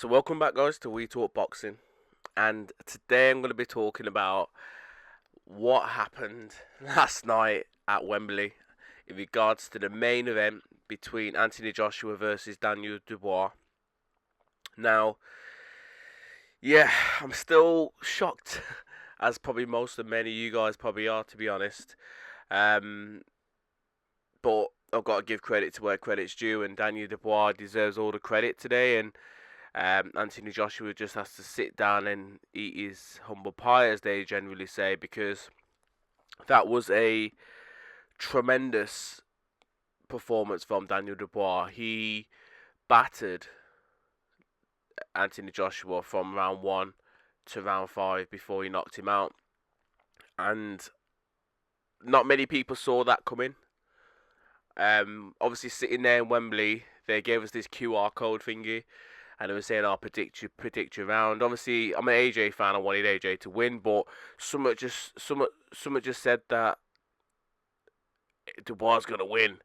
So welcome back, guys, to We Talk Boxing, and today I'm going to be talking about what happened last night at Wembley in regards to the main event between Anthony Joshua versus Daniel Dubois. Now, yeah, I'm still shocked, as probably most of many of you guys probably are, to be honest. Um, but I've got to give credit to where credit's due, and Daniel Dubois deserves all the credit today. And Anthony Joshua just has to sit down and eat his humble pie, as they generally say, because that was a tremendous performance from Daniel Dubois. He battered Anthony Joshua from round one to round five before he knocked him out, and not many people saw that coming. Obviously, sitting there in Wembley, they gave us this QR code thingy, and they were saying, "I'll predict your round." Obviously, I'm an AJ fan. I wanted AJ to win, but someone just said that Dubois gonna win.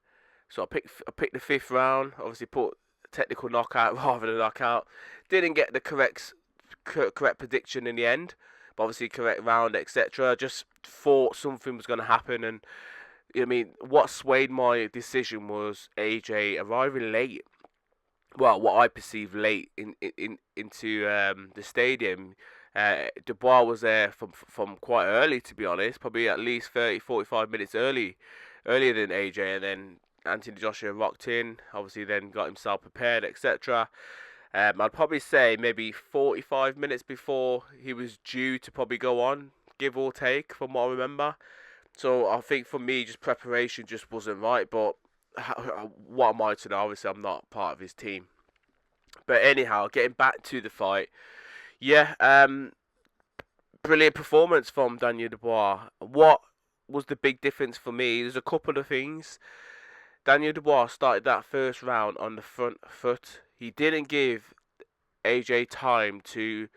So I picked the fifth round. Obviously, put technical knockout rather than knockout. Didn't get the correct prediction in the end, but obviously correct round, etc. Just thought something was gonna happen, and I mean, what swayed my decision was AJ arriving late. Well, what I perceived late into the stadium. Dubois was there from quite early, to be honest, probably at least 30, 45 minutes earlier than AJ, and then Anthony Joshua rocked in, obviously then got himself prepared, etc. I'd probably say maybe 45 minutes before he was due to probably go on, give or take, from what I remember. So I think for me, just preparation just wasn't right, but what am I to know? Obviously, I'm not part of his team. But anyhow, getting back to the fight, yeah, brilliant performance from Daniel Dubois. What was the big difference for me? There's a couple of things. Daniel Dubois started that first round on the front foot. He didn't give AJ time to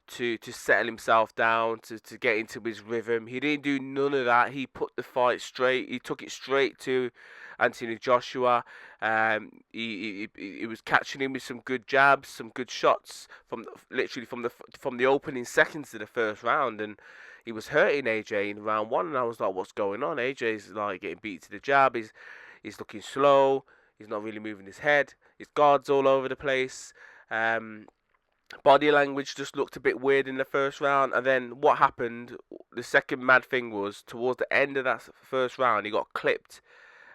settle himself down, to get into his rhythm. He didn't do none of that. He put the fight straight. He took it straight to Anthony Joshua. He was catching him with some good jabs, some good shots from literally from the opening seconds of the first round, and he was hurting AJ in round one. And I was like, what's going on? AJ's like getting beat to the jab. He's looking slow. He's not really moving his head. His guard's all over the place. Body language just looked a bit weird in the first round, and then what happened, the second mad thing was towards the end of that first round he got clipped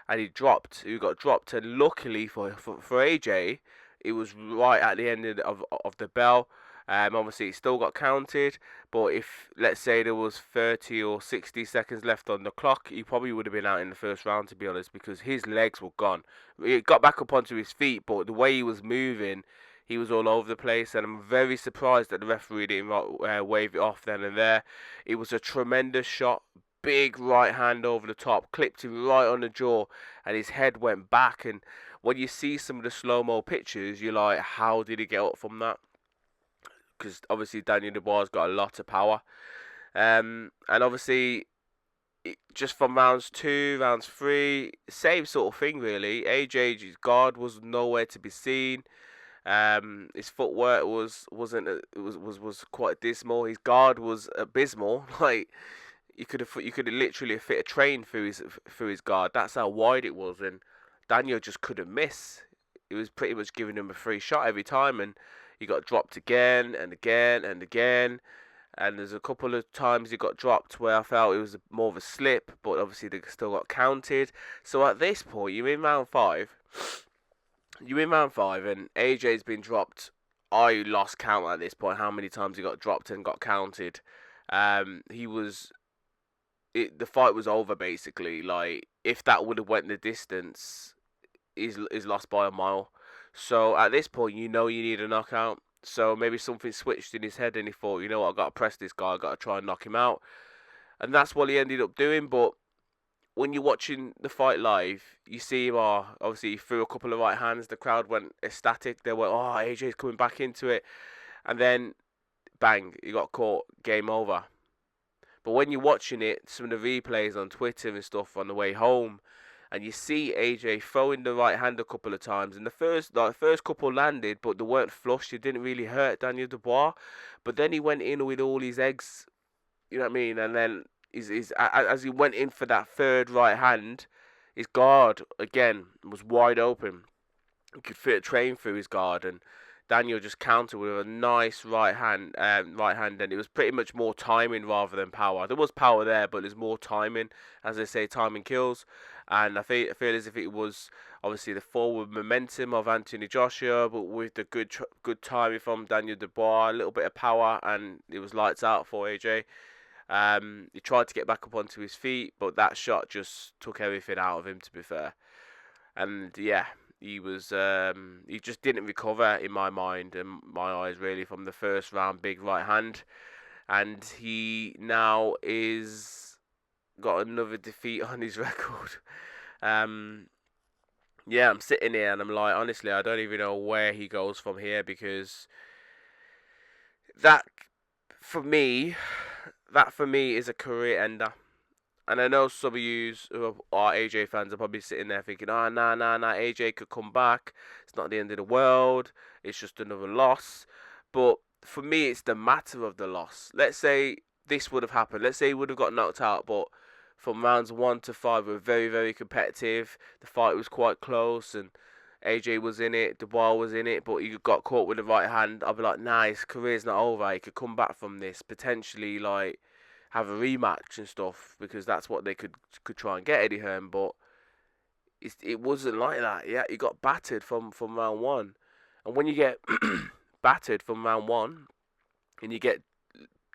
and he got dropped, and luckily for AJ it was right at the end of the bell. Obviously it still got counted, but if let's say there was 30 or 60 seconds left on the clock, he probably would have been out in the first round, to be honest, because his legs were gone. He got back up onto his feet, but the way he was moving, he was all over the place, and I'm very surprised that the referee didn't wave it off then and there. It was a tremendous shot, big right hand over the top, clipped him right on the jaw, and his head went back. And when you see some of the slow-mo pictures, you're like, how did he get up from that? Because obviously Daniel Dubois got a lot of power. And obviously, just from rounds two, rounds three, same sort of thing really. AJ's guard was nowhere to be seen. His footwork wasn't was quite dismal. His guard was abysmal. Like you could have literally fit a train through his guard. That's how wide it was, and Daniel just couldn't miss. It was pretty much giving him a free shot every time, and he got dropped again and again and again. And there's a couple of times he got dropped where I felt it was more of a slip, but obviously they still got counted. So at this point, you're in round five. And AJ's been dropped. I lost count at this point how many times he got dropped and got counted. He was the fight was over basically. Like if that would have went the distance, is lost by a mile. So at this point, you know you need a knockout. So maybe something switched in his head, and he thought, you know what, I got to press this guy. I got to try and knock him out, and that's what he ended up doing. But when you're watching the fight live, you see him. Obviously, he threw a couple of right hands. The crowd went ecstatic. They went, "Oh, AJ's coming back into it," and then, bang, he got caught. Game over. But when you're watching it, some of the replays on Twitter and stuff on the way home, and you see AJ throwing the right hand a couple of times, and the first couple landed, but they weren't flush. It didn't really hurt Daniel Dubois, but then he went in with all his eggs, you know what I mean, and then as he went in for that third right hand, his guard again was wide open. He could fit a train through his guard, and Daniel just countered with a nice right hand, and it was pretty much more timing rather than power. There was power there, but there's more timing, as they say, timing kills. And I feel as if it was obviously the forward momentum of Anthony Joshua, but with the good timing from Daniel Dubois, a little bit of power, and it was lights out for AJ. He tried to get back up onto his feet, but that shot just took everything out of him, to be fair. And yeah, he just didn't recover in my mind and my eyes really from the first round big right hand, and he now is got another defeat on his record. Yeah, I'm sitting here and I'm like, honestly, I don't even know where he goes from here, because that for me, that for me is a career ender. And I know some of you who are AJ fans are probably sitting there thinking, oh, nah, AJ could come back. It's not the end of the world. It's just another loss. But for me, it's the matter of the loss. Let's say this would have happened. Let's say he would have got knocked out, but from rounds 1 to 5 were very, very competitive. The fight was quite close, and AJ was in it, Dubois was in it, but he got caught with the right hand. I'd be like, nah, his career's not over. He could come back from this, potentially, like, have a rematch and stuff, because that's what they could try and get Eddie Hearn, but it wasn't like that. Yeah, he got battered from round 1, and when you get battered from round 1 and you get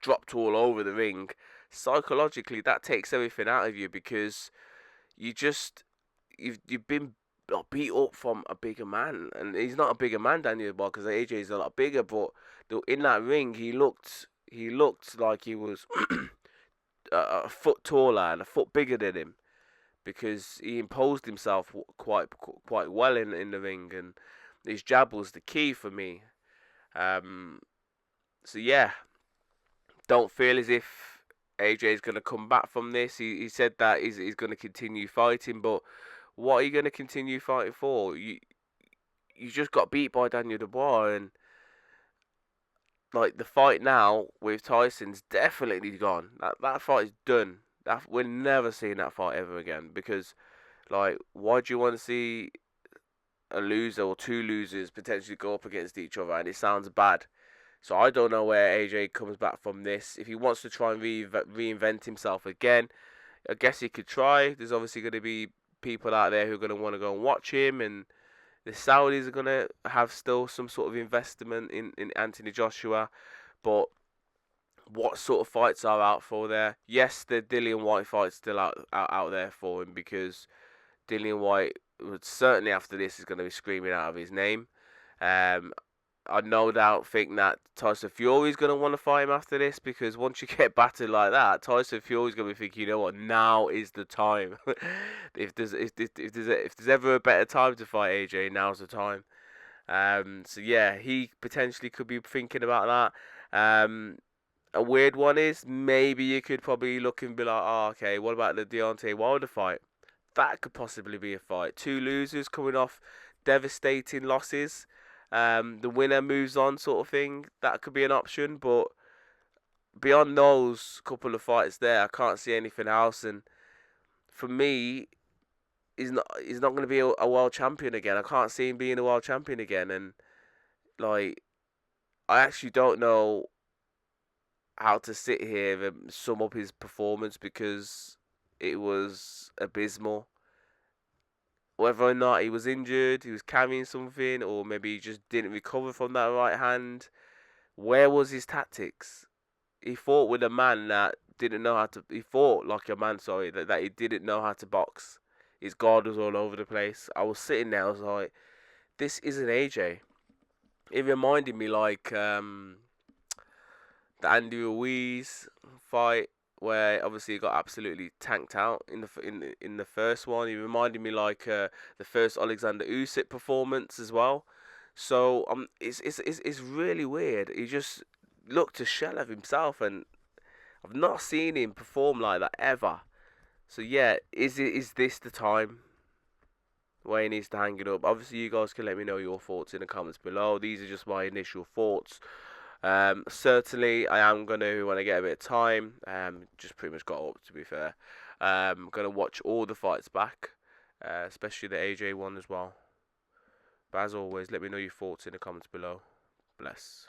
dropped all over the ring, psychologically that takes everything out of you, because you've been beat up from a bigger man, and he's not a bigger man, Daniel Dubois, because AJ is a lot bigger, but in that ring he looked like he was a foot taller and a foot bigger than him, because he imposed himself quite well in the ring, and his jab was the key for me. So yeah, don't feel as if AJ is going to come back from this. He said that he's going to continue fighting, but what are you going to continue fighting for? You just got beat by Daniel Dubois, and like the fight now with Tyson's definitely gone. That fight is done. We're never seeing that fight ever again, because like, why do you want to see a loser or two losers potentially go up against each other? And it sounds bad. So I don't know where AJ comes back from this. If he wants to try and reinvent himself again, I guess he could try. There's obviously going to be people out there who are going to want to go and watch him, and the Saudis are going to have still some sort of investment in Anthony Joshua. But what sort of fights are out for there? Yes, the Dillian White fight's still out there for him, because Dillian White would certainly after this is going to be screaming out of his name. I no doubt think that Tyson Fury's going to want to fight him after this, because once you get battered like that, Tyson Fury's going to be thinking, you know what, now is the time. if there's ever a better time to fight AJ, now's the time. So yeah, he potentially could be thinking about that. A weird one is, maybe you could probably look and be like, oh, okay, what about the Deontay Wilder fight? That could possibly be a fight. Two losers coming off devastating losses. The winner moves on, sort of thing. That could be an option, but beyond those couple of fights there, I can't see anything else. And for me, he's not going to be a world champion again. I can't see him being a world champion again. And like, I actually don't know how to sit here and sum up his performance, because it was abysmal. Whether or not he was injured, he was carrying something, or maybe he just didn't recover from that right hand. Where was his tactics? He fought with a man that didn't know how to. He fought like a man, sorry, that he didn't know how to box. His guard was all over the place. I was sitting there, I was like, this isn't AJ. It reminded me like the Andy Ruiz fight, where obviously he got absolutely tanked out in the first one. He reminded me like the first Alexander Usyk performance as well. So it's really weird. He just looked a shell of himself, and I've not seen him perform like that ever. So yeah, is this the time? where he needs to hang it up. Obviously, you guys can let me know your thoughts in the comments below. These are just my initial thoughts. Certainly, I am going to, when I get a bit of time, just pretty much got up to be fair, going to watch all the fights back, especially the AJ one as well. But as always, let me know your thoughts in the comments below. Bless.